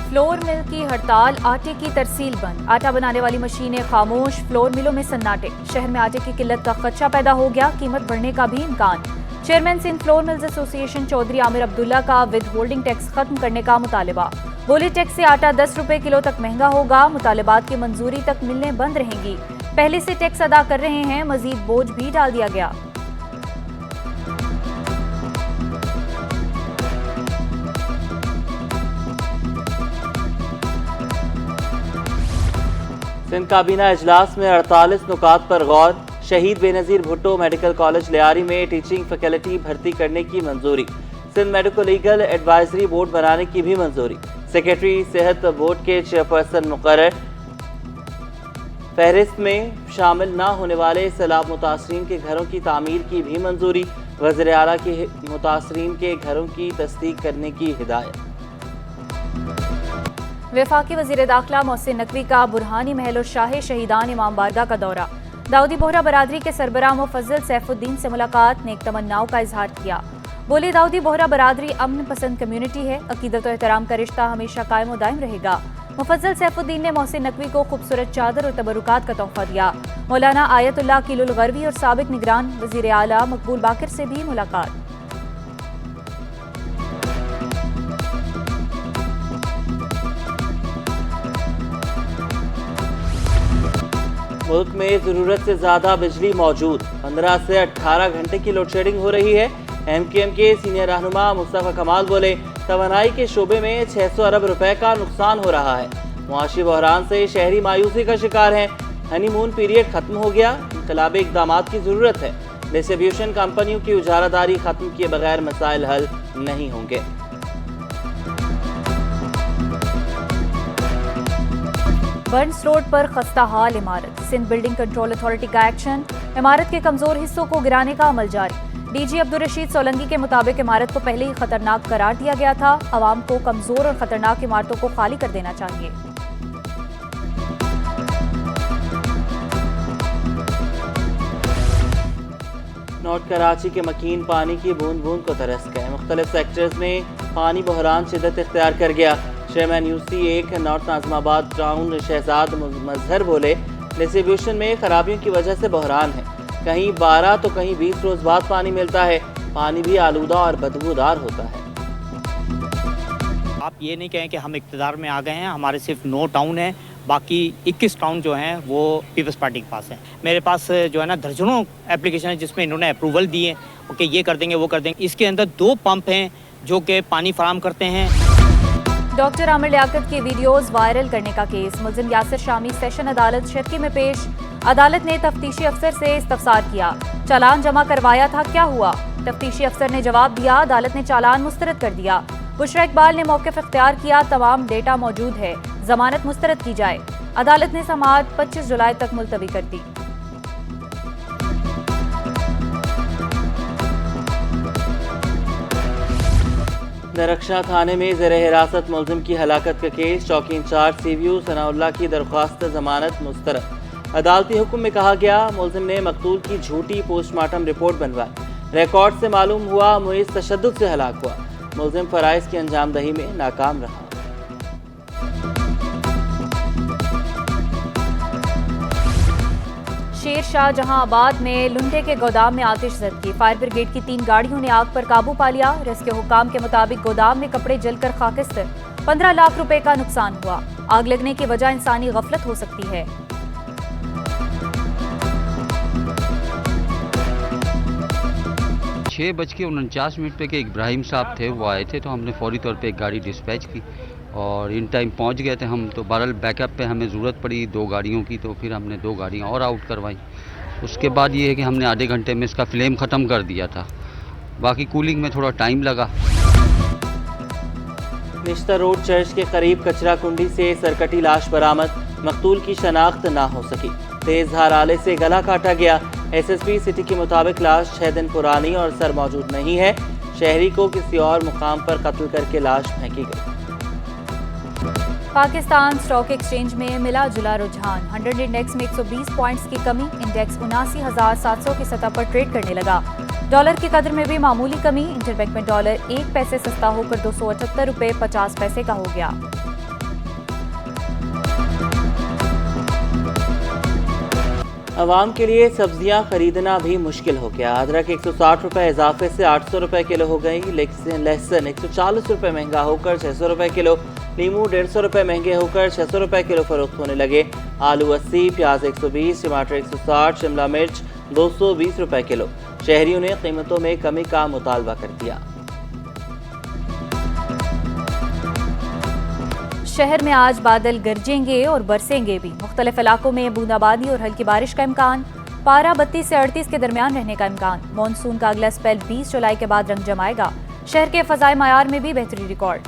Flour mill की हड़ताल, आटे की तरसील बंद, आटा बनाने वाली मशीनें खामोश, फ्लोर मिलों में सन्नाटे। शहर में आटे की किल्लत का खदशा पैदा हो गया, कीमत बढ़ने का भी इम्कान। Chairman Sindh flour mills association Chaudhry Aamir Abdullah का विद होल्डिंग टैक्स खत्म करने का मुतालबा। बोली टैक्स से आटा 10 रुपए किलो तक महंगा होगा, मुतालबात की मंजूरी तक मिलने बंद रहेंगी। पहले से टैक्स अदा कर रहे हैं, मजीद बोझ भी डाल दिया गया। सिंध काबीना इजलास में 48 नुकात पर गौर। शहीद बेनज़ीर भुट्टो मेडिकल कॉलेज लियारी में टीचिंग फैकल्टी भर्ती करने की मंजूरी। Sindh medico legal advisory board बनाने की भी मंजूरी। सेक्रेटरी सेहत बोर्ड के चेयरपर्सन मुकर्रर। फहरिस्त में शामिल न होने वाले सैलाब मुतासरीन के घरों की तामीर की भी मंजूरी। वज़ीर आला की मुतासरीन के घरों की तस्दीक करने की हिदायत। वफाकी वज़ीर दाखिला मोहसिन नकवी का बुरहानी महल और शाही शहीदान इमाम बारगाह का दौरा। दाऊदी बोहरा बरादरी के सरबराह मुफज्जल सैफुद्दीन से मुलाकात, नेक तमन्नाओं का इजहार किया। बोले दाऊदी बोहरा बरादरी अमन पसंद कम्युनिटी है, अकीदत और एहतराम का रिश्ता हमेशा कायम और दायम रहेगा। मुफज्जल सैफुद्दीन ने मोहसिन नकवी को खूबसूरत चादर और तबरुकात का तोहफा दिया। मौलाना आयतुल्लाह किलुल गरवी और साबिक निगरान वज़ीर आला मकबूल बाकिर से भी मुलाकात। मुल्क में ज़रूरत से ज़्यादा बिजली मौजूद, 15 से 18 घंटे की लोड शेडिंग हो रही है। MKM के सीनियर रहनुमा मुस्तफ़ा कमाल बोले, तवानाई के शोबे में 600 अरब रुपए का नुकसान हो रहा है। मुआशी बहरान से शहरी मायूसी का शिकार हैं। हनीमून पीरियड खत्म हो गया, इनकलाबी इक़दाम की ज़रूरत है। डिस्ट्रीब्यूशन कंपनियों की उजारादारी खत्म किए बगैर मसाइल हल नहीं होंगे। बर्न्स रोड पर खस्ता हाल इमारत, सिंध बिल्डिंग कंट्रोल अथॉरिटी का एक्शन। इमारत के कमजोर हिस्सों को गिराने का अमल जारी। DG अब्दुल रशीद सोलंकी के मुताबिक इमारत को पहले ही खतरनाक करार दिया गया था। आवाम को कमजोर और खतरनाक इमारतों को खाली कर देना चाहिए। नॉर्थ कराची के मकीन पानी की बूंद बूंद को तरस गए। मुख्तलिफ सेक्टर्स में पानी बहरान शिदत इख्तियार कर गया। Chairman UC1 north Nazimabad town Shahzad Mazhar बोले, डिस्ट्रीब्यूशन में खराबियों की वजह से बहरान है। कहीं 12 तो कहीं 20 रोज बाद पानी मिलता है। पानी भी आलूदा और बदबूदार होता है। आप ये नहीं कहें कि हम इक़्तिदार में आ गए हैं, हमारे सिर्फ 9 टाउन हैं, बाकी 21 टाउन जो हैं वो पीपल्स पार्टी के पास हैं। मेरे पास जो है ना दर्जनों एप्लीकेशन है जिसमें इन्होंने अप्रूवल दिए कि ये कर देंगे वो कर देंगे। इसके अंदर 2 पंप हैं जो कि पानी फराहम करते हैं। डॉक्टर आमिर लियाकत के वीडियोस वायरल करने का केस, मुल्जिम यासिर शामी सेशन अदालत शर्की में पेश। अदालत ने तफ्तीशी अफसर से इस्तफसार किया, चालान जमा करवाया था, क्या हुआ? तफ्तीशी अफसर ने जवाब दिया, अदालत ने चालान मुस्तरद कर दिया। बुशरा इकबाल ने मौक़िफ़ इख्तियार किया, तमाम डेटा मौजूद है, जमानत मुस्तरद की जाए। अदालत ने समाअत 25 जुलाई तक मुलतवी कर दी। नरक्षा थाने में ज़ेर हिरासत मुल्जिम की हलाकत का केस, चौकी इंचार्ज CVU सनाउल्लाह की दरख्वास्त जमानत मुस्तरद। अदालती हुक्म में कहा गया, मुल्जिम ने मकतूल की झूठी पोस्टमार्टम रिपोर्ट बनवाई। रिकॉर्ड से मालूम हुआ मुइज़ तशद्दुद से हलाक हुआ। मुल्जिम फ़राइज़ की अंजामदही में नाकाम रहा। शेर शाह जहांआबाद में लुंडे के गोदाम में आतिश ज़द की। फायर ब्रिगेड की 3 गाड़ियों ने आग पर काबू पा लिया। रेस्क्यू हुकाम के मुताबिक गोदाम में कपड़े जलकर खाकिस्तर, 15 लाख रुपए का नुकसान हुआ। आग लगने की वजह इंसानी गफलत हो सकती है। छः बज के 49 पे के इब्राहिम साहब थे, वो आए थे, तो हमने फौरी तौर पे एक गाड़ी डिस्पैच की और इन टाइम पहुंच गए थे हम। तो बहरहाल बैकअप पे हमें ज़रूरत पड़ी 2 गाड़ियों की, तो फिर हमने 2 गाड़ियां और आउट करवाई। उसके बाद ये है कि हमने आधे घंटे में इसका फ्लेम ख़त्म कर दिया था, बाकी कूलिंग में थोड़ा टाइम लगा। निश्ता रोड चर्च के करीब कचरा कुंडी से सरकटी लाश बरामद, मकतूल की शनाख्त ना हो सकी। तेज धार आले से गला काटा गया। SSP सिटी के मुताबिक लाश 6 दिन पुरानी और सर मौजूद नहीं है। शहरी को किसी और मुकाम पर कत्ल करके लाश फेंकी गई। पाकिस्तान स्टॉक एक्सचेंज में मिला जुला रुझान, 100 इंडेक्स में 120 पॉइंट्स की कमी, इंडेक्स 79,700 की सतह पर ट्रेड करने लगा। डॉलर की कदर में भी मामूली कमी, इंटरबैंक में डॉलर 1 पैसे सस्ता होकर 278 रुपये 50 पैसे का हो गया। आवाम के लिए सब्जियां खरीदना भी मुश्किल हो गया। अदरक 160 रुपये इजाफे से 800 रुपये किलो हो गई। लेकिन लहसुन 140 रुपये महंगा होकर 600 रुपये किलो, नींबू 150 रुपये महंगे होकर 600 रुपये किलो फरोख्त होने लगे। आलू 80, प्याज 120, टमाटर 160, शिमला मिर्च 220 रुपये किलो। शहरियों ने कीमतों में कमी का मुतालबा कर दिया। शहर में आज बादल गरजेंगे और बरसेंगे भी। मुख्तलिफ इलाकों में बूंदाबांदी और हल्की बारिश का इम्कान। पारा 32 से 38 के दरमियान रहने का इम्कान। मानसून का अगला स्पेल 20 जुलाई के बाद रंग जमाएगा। शहर के फ़ज़ाए मायार में भी बेहतरी रिकॉर्ड।